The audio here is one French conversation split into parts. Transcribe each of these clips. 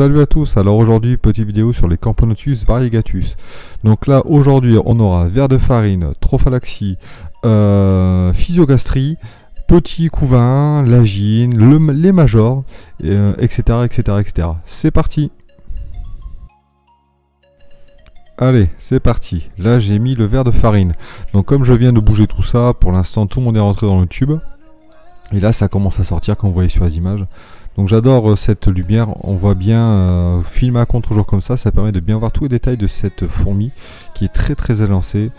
Salut à tous, alors aujourd'hui petite vidéo sur les Camponotus variegatus. Donc là aujourd'hui on aura ver de farine, trophalaxie, physiogastrie, petit couvain, lagine, les majors, etc. etc. C'est parti. Allez, c'est parti. Là j'ai mis le ver de farine. Donc comme je viens de bouger tout ça, pour l'instant tout le monde est rentré dans le tube. Et là ça commence à sortir comme vous voyez sur les images. Donc j'adore cette lumière, on voit bien, film à compte toujours comme ça permet de bien voir tous les détails de cette fourmi qui est très élancée,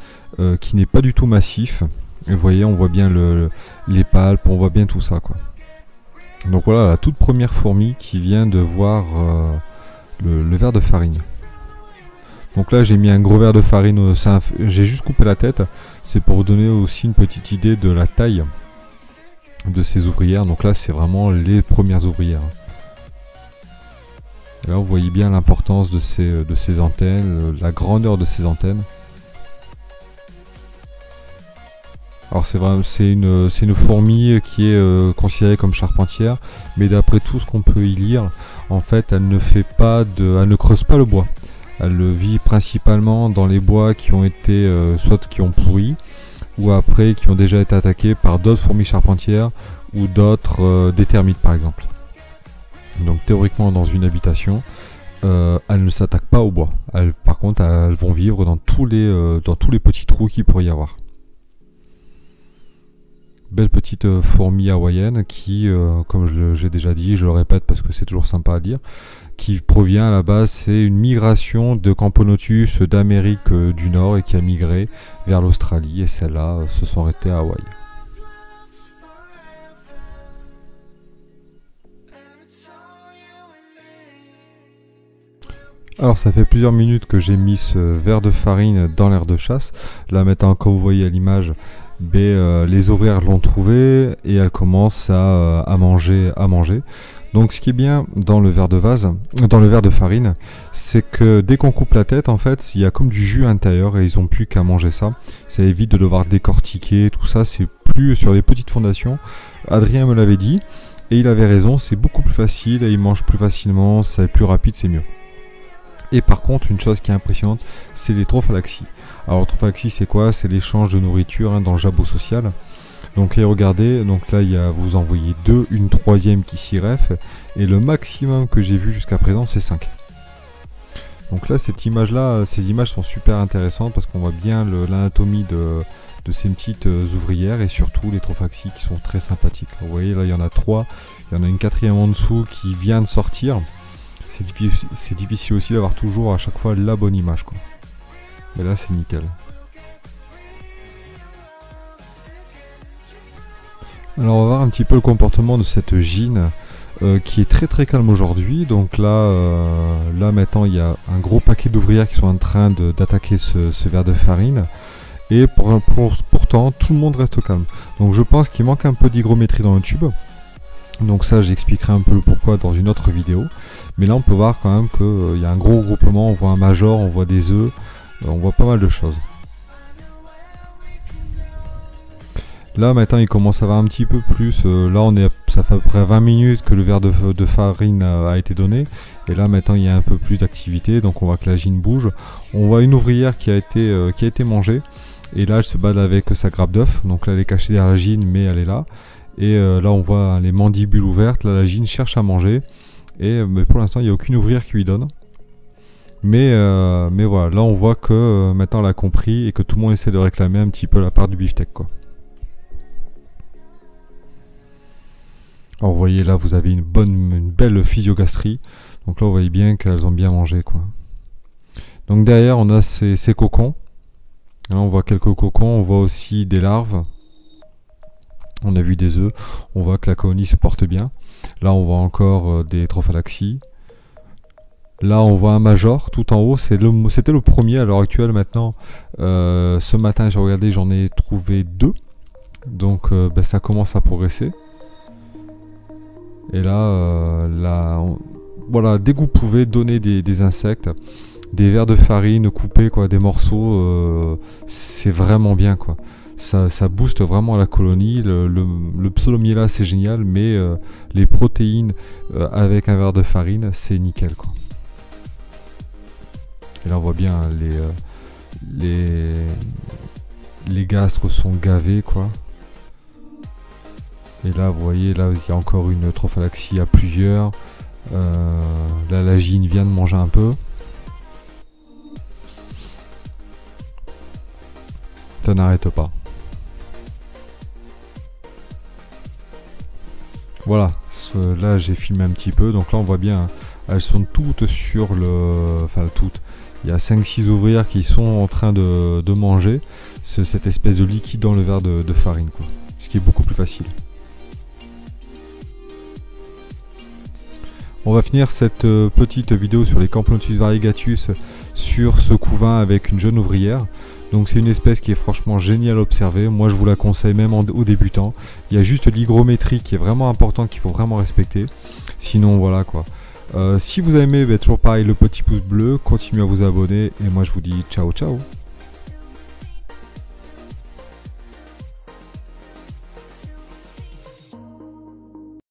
qui n'est pas du tout massif. Et vous voyez, on voit bien les palpes, on voit bien tout ça quoi. Donc voilà la toute première fourmi qui vient de voir le ver de farine. Donc là j'ai mis un gros ver de farine, j'ai juste coupé la tête, c'est pour vous donner aussi une petite idée de la taille de ces ouvrières. Donc là c'est vraiment les premières ouvrières. Et là vous voyez bien l'importance de ces antennes, la grandeur de ces antennes. Alors c'est une fourmi qui est considérée comme charpentière, mais d'après tout ce qu'on peut y lire, en fait elle ne creuse pas le bois. Elle vit principalement dans les bois qui ont été soit qui ont pourri, ou après qui ont déjà été attaqués par d'autres fourmis charpentières ou d'autres des termites par exemple. Donc théoriquement dans une habitation, elles ne s'attaquent pas au bois. Par contre elles vont vivre dans tous les petits trous qu'il pourrait y avoir. Belle petite fourmi hawaïenne qui, comme j'ai déjà dit, je le répète parce que c'est toujours sympa à dire, qui provient à la base, c'est une migration de Camponotus d'Amérique du Nord et qui a migré vers l'Australie, et celles-là se sont arrêtées à Hawaï. Alors ça fait plusieurs minutes que j'ai mis ce ver de farine dans l'aire de chasse. Là maintenant, comme vous voyez à l'image, les ouvrières l'ont trouvé et elles commencent à manger. Donc ce qui est bien dans le ver de farine, c'est que dès qu'on coupe la tête, en fait, il y a comme du jus à l'intérieur et ils n'ont plus qu'à manger ça. Ça évite de devoir décortiquer, tout ça, c'est plus sur les petites fondations. Adrien me l'avait dit et il avait raison, c'est beaucoup plus facile et ils mangent plus facilement, c'est plus rapide, c'est mieux. Et par contre, une chose qui est impressionnante, c'est les trophalaxies. Alors trophalaxie c'est quoi? C'est l'échange de nourriture dans le jabot social. Donc et regardez, donc là vous en voyez deux, une troisième qui s'y refait, et le maximum que j'ai vu jusqu'à présent c'est 5. Donc là ces images sont super intéressantes parce qu'on voit bien l'anatomie de ces petites ouvrières et surtout les trophalaxies qui sont très sympathiques. Vous voyez là il y en a 3, il y en a une quatrième en dessous qui vient de sortir. C'est difficile aussi d'avoir toujours à chaque fois la bonne image quoi. Mais là c'est nickel. Alors on va voir un petit peu le comportement de cette gine qui est très calme aujourd'hui. Donc là maintenant il y a un gros paquet d'ouvrières qui sont en train d'attaquer ce ver de farine. Et pourtant tout le monde reste calme. Donc je pense qu'il manque un peu d'hygrométrie dans le tube. Donc ça j'expliquerai un peu le pourquoi dans une autre vidéo. Mais là on peut voir quand même qu'il y a un gros groupement, on voit un major, on voit des œufs, on voit pas mal de choses. Là maintenant il commence à avoir un petit peu plus, là ça fait à peu près 20 minutes que le ver de farine a été donné. Et là maintenant il y a un peu plus d'activité, donc on voit que la gine bouge. On voit une ouvrière qui a été mangée. Et là elle se bat avec sa grappe d'œuf, donc là elle est cachée derrière la gine mais elle est là. Et là on voit les mandibules ouvertes, là la gine cherche à manger. Mais pour l'instant il n'y a aucune ouvrière qui lui donne. Mais voilà, là on voit que maintenant elle a compris et que tout le monde essaie de réclamer un petit peu la part du beefsteak quoi. Alors vous voyez là vous avez une belle physiogastrie. Donc là vous voyez bien qu'elles ont bien mangé quoi. Donc derrière on a ces cocons. Là on voit quelques cocons, on voit aussi des larves. On a vu des œufs, on voit que la colonie se porte bien. Là on voit encore des trophalaxies. Là on voit un major tout en haut, c'était le premier à l'heure actuelle maintenant. Ce matin j'ai regardé, j'en ai trouvé 2. Donc ça commence à progresser. Et là, voilà, dès que vous pouvez donner des insectes, des vers de farine coupés, quoi, des morceaux, c'est vraiment bien quoi. ça booste vraiment la colonie. Le pseudo-miella c'est génial, mais les protéines avec un verre de farine c'est nickel quoi. Et là on voit bien les gastres sont gavés quoi. Et là vous voyez, là il y a encore une trophalaxie à plusieurs. Là la gine vient de manger un peu. Ça n'arrête pas. Voilà, là j'ai filmé un petit peu, donc là on voit bien, elles sont toutes sur le... Enfin toutes, il y a 5-6 ouvrières qui sont en train de manger cette espèce de liquide dans le verre de farine, quoi. Ce qui est beaucoup plus facile. On va finir cette petite vidéo sur les Camplonotus variegatus sur ce couvain avec une jeune ouvrière. Donc c'est une espèce qui est franchement géniale à observer. Moi je vous la conseille même aux débutants. Il y a juste l'hygrométrie qui est vraiment important, qu'il faut vraiment respecter. Sinon voilà quoi. Si vous avez aimé, toujours pareil, le petit pouce bleu, continuez à vous abonner et moi je vous dis ciao ciao.